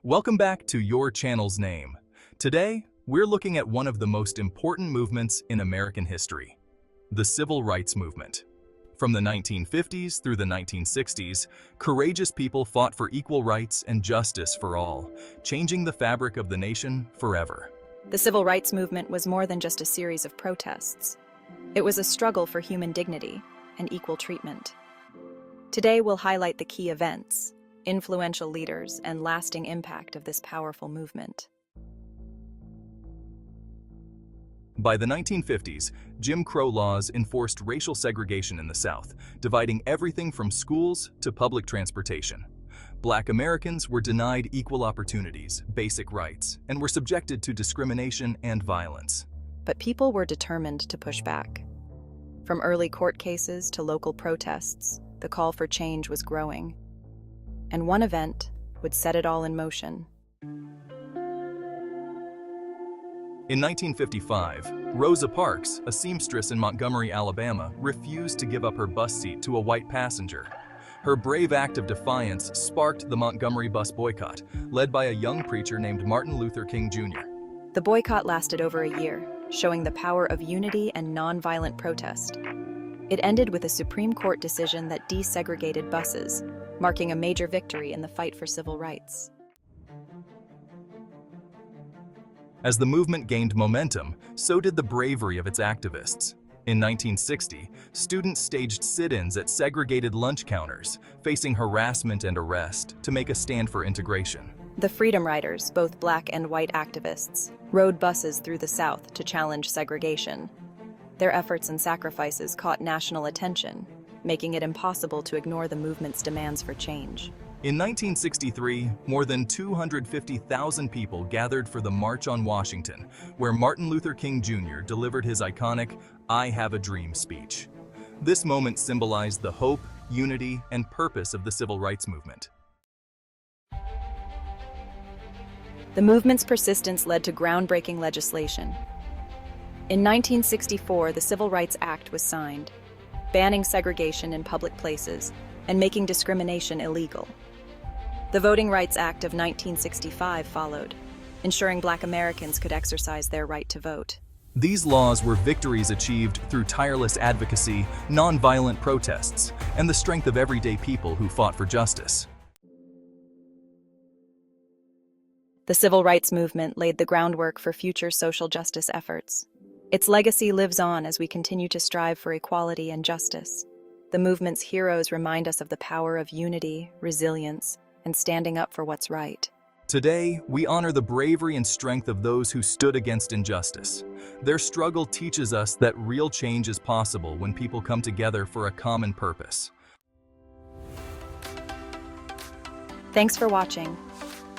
Welcome back to your channel's name. Today, we're looking at one of the most important movements in American history, the Civil Rights Movement. From the 1950s through the 1960s, courageous people fought for equal rights and justice for all, changing the fabric of the nation forever. The Civil Rights Movement was more than just a series of protests. It was a struggle for human dignity and equal treatment. Today, we'll highlight the key events, influential leaders, and lasting impact of this powerful movement. By the 1950s, Jim Crow laws enforced racial segregation in the South, dividing everything from schools to public transportation. Black Americans were denied equal opportunities, basic rights, and were subjected to discrimination and violence. But people were determined to push back. From early court cases to local protests, the call for change was growing. And one event would set it all in motion. In 1955, Rosa Parks, a seamstress in Montgomery, Alabama, refused to give up her bus seat to a white passenger. Her brave act of defiance sparked the Montgomery Bus Boycott, led by a young preacher named Martin Luther King Jr. The boycott lasted over a year, showing the power of unity and nonviolent protest. It ended with a Supreme Court decision that desegregated buses, marking a major victory in the fight for civil rights. As the movement gained momentum, so did the bravery of its activists. In 1960, students staged sit-ins at segregated lunch counters, facing harassment and arrest to make a stand for integration. The Freedom Riders, both black and white activists, rode buses through the South to challenge segregation. Their efforts and sacrifices caught national attention, making it impossible to ignore the movement's demands for change. In 1963, more than 250,000 people gathered for the March on Washington, where Martin Luther King Jr. delivered his iconic "I Have a Dream" speech. This moment symbolized the hope, unity, and purpose of the civil rights movement. The movement's persistence led to groundbreaking legislation. In 1964, the Civil Rights Act was signed, banning segregation in public places and making discrimination illegal. The Voting Rights Act of 1965 followed, ensuring Black Americans could exercise their right to vote. These laws were victories achieved through tireless advocacy, nonviolent protests, and the strength of everyday people who fought for justice. The Civil Rights Movement laid the groundwork for future social justice efforts. Its legacy lives on as we continue to strive for equality and justice. The movement's heroes remind us of the power of unity, resilience, and standing up for what's right. Today, we honor the bravery and strength of those who stood against injustice. Their struggle teaches us that real change is possible when people come together for a common purpose. Thanks for watching.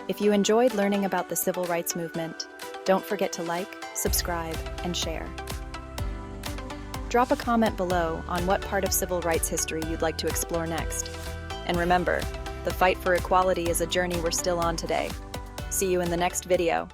If you enjoyed learning about the Civil Rights Movement, don't forget to like, subscribe, and share. Drop a comment below on what part of civil rights history you'd like to explore next. And remember, the fight for equality is a journey we're still on today. See you in the next video.